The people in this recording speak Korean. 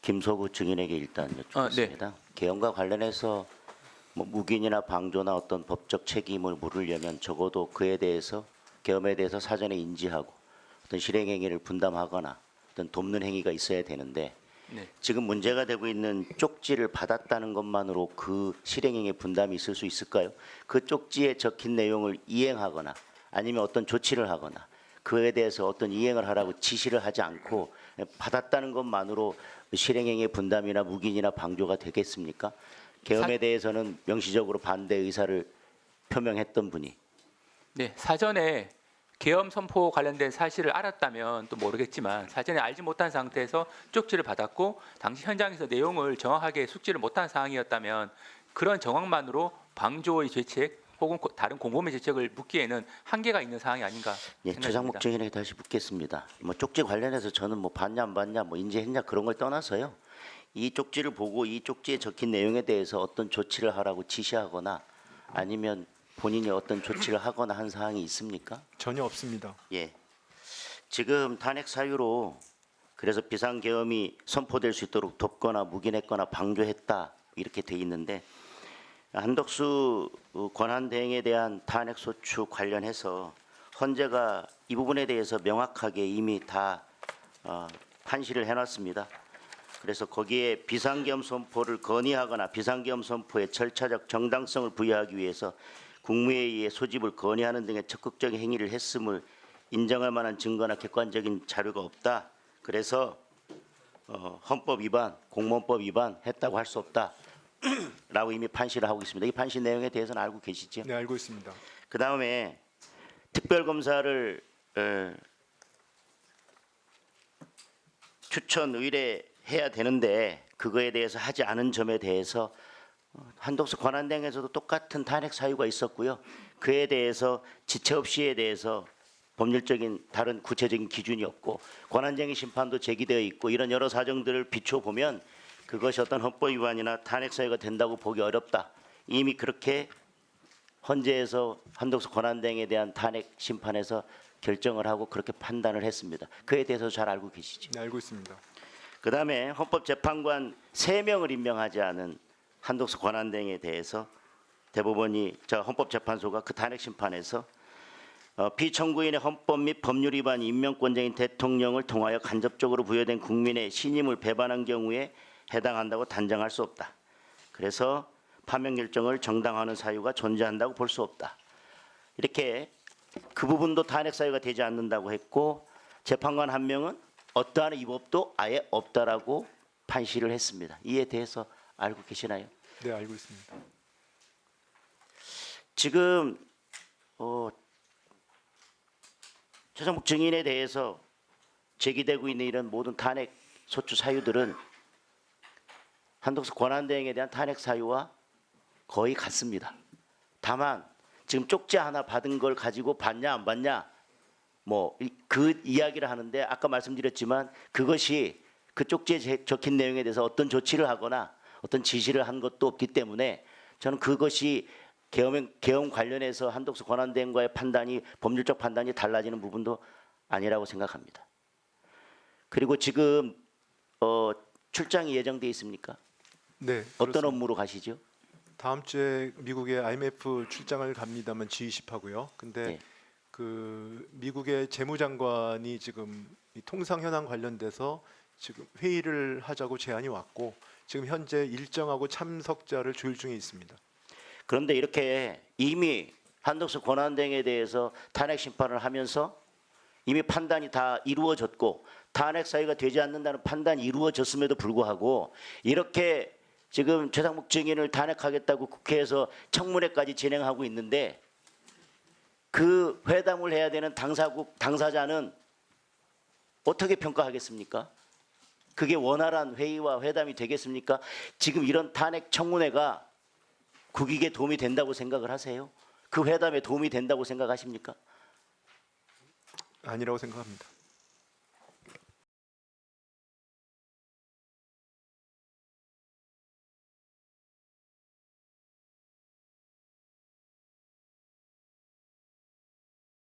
김소구 증인에게 일단 여쭙겠습니다. 계엄과 관련해서 뭐 묵인이나 방조나 어떤 법적 책임을 물으려면 적어도 그에 대해서 계엄에 대해서 사전에 인지하고 어떤 실행 행위를 분담하거나 어떤 돕는 행위가 있어야 되는데 네. 지금 문제가 되고 있는 쪽지를 받았다는 것만으로 그 실행 행위에 분담이 있을 수 있을까요? 그 쪽지에 적힌 내용을 이행하거나 아니면 어떤 조치를 하거나 그에 대해서 어떤 이행을 하라고 지시를 하지 않고 받았다는 것만으로 실행행위의 분담이나 묵인이나 방조가 되겠습니까? 계엄에 대해서는 명시적으로 반대 의사를 표명했던 분이. 네, 사전에 계엄 선포 관련된 사실을 알았다면 또 모르겠지만 사전에 알지 못한 상태에서 쪽지를 받았고 당시 현장에서 내용을 정확하게 숙지를 못한 상황이었다면 그런 정황만으로 방조의 죄책 혹은 다른 공범의 죄책을 묻기에는 한계가 있는 상황이 아닌가 예, 생각합니다. 최장목 증인에게 다시 묻겠습니다. 뭐 쪽지 관련해서 저는 뭐 봤냐 안 봤냐 뭐 인지했냐 그런 걸 떠나서요. 이 쪽지를 보고 이 쪽지에 적힌 내용에 대해서 어떤 조치를 하라고 지시하거나 아니면 본인이 어떤 조치를 하거나 한 사항이 있습니까? 전혀 없습니다. 예. 지금 탄핵 사유로 그래서 비상계엄이 선포될 수 있도록 돕거나 묵인했거나 방조했다 이렇게 돼 있는데 한덕수 권한대행에 대한 탄핵 소추 관련해서 헌재가 이 부분에 대해서 명확하게 이미 다 판시를 해놨습니다. 그래서 거기에 비상계엄 선포를 건의하거나 비상계엄 선포의 절차적 정당성을 부여하기 위해서 국무회의의 소집을 건의하는 등의 적극적인 행위를 했음을 인정할 만한 증거나 객관적인 자료가 없다. 그래서 헌법 위반, 공무원법 위반 했다고 할 수 없다. 라고 이미 판시를 하고 있습니다. 이 판시 내용에 대해서는 알고 계시죠? 네, 알고 있습니다. 그 다음에 특별검사를 추천 의뢰해야 되는데 그거에 대해서 하지 않은 점에 대해서 한덕수 권한대행에서도 똑같은 탄핵 사유가 있었고요. 그에 대해서 지체 없이에 대해서 법률적인 다른 구체적인 기준이 없고 권한쟁의 심판도 제기되어 있고 이런 여러 사정들을 비춰보면 그것이 어떤 헌법 위반이나 탄핵 사유가 된다고 보기 어렵다. 이미 그렇게 헌재에서 한덕수 권한대행에 대한 탄핵 심판에서 결정을 하고 그렇게 판단을 했습니다. 그에 대해서 잘 알고 계시죠? 네, 알고 있습니다. 그다음에 헌법재판관 3명을 임명하지 않은 한덕수 권한대행에 대해서 대법원이 헌법재판소가 그 탄핵 심판에서 피청구인의 헌법 및 법률 위반 임명권자인 대통령을 통하여 간접적으로 부여된 국민의 신임을 배반한 경우에 해당한다고 단정할 수 없다. 그래서 파면 결정을 정당화하는 사유가 존재한다고 볼 수 없다. 이렇게 그 부분도 탄핵 사유가 되지 않는다고 했고 재판관 한 명은 어떠한 위법도 아예 없다라고 판시를 했습니다. 이에 대해서 알고 계시나요? 네, 알고 있습니다. 지금 최장목 증인에 대해서 제기되고 있는 이런 모든 탄핵 소추 사유들은 한덕수 권한대행에 대한 탄핵 사유와 거의 같습니다. 다만 지금 쪽지 하나 받은 걸 가지고 받냐 안 받냐 뭐 그 이야기를 하는데 아까 말씀드렸지만 그것이 그 쪽지에 적힌 내용에 대해서 어떤 조치를 하거나 어떤 지시를 한 것도 없기 때문에 저는 그것이 계엄 관련해서 한덕수 권한대행과의 판단이 법률적 판단이 달라지는 부분도 아니라고 생각합니다. 그리고 지금 출장이 예정돼 있습니까? 네, 어떤 그렇습니다. 업무로 가시죠? 다음 주에 미국의 IMF 출장을 갑니다만 G20하고요. 근데 네. 그 미국의 재무장관이 지금 이 통상 현안 관련돼서 지금 회의를 하자고 제안이 왔고 지금 현재 일정하고 참석자를 조율 중에 있습니다. 그런데 이렇게 이미 한덕수 권한대행에 대해서 탄핵 심판을 하면서 이미 판단이 다 이루어졌고 탄핵 사유가 되지 않는다는 판단이 이루어졌음에도 불구하고 이렇게 지금 최장목 증인을 탄핵하겠다고 국회에서 청문회까지 진행하고 있는데 그 회담을 해야 되는 당사자는 어떻게 평가하겠습니까? 그게 원활한 회의와 회담이 되겠습니까? 지금 이런 탄핵 청문회가 국익에 도움이 된다고 생각을 하세요? 그 회담에 도움이 된다고 생각하십니까? 아니라고 생각합니다.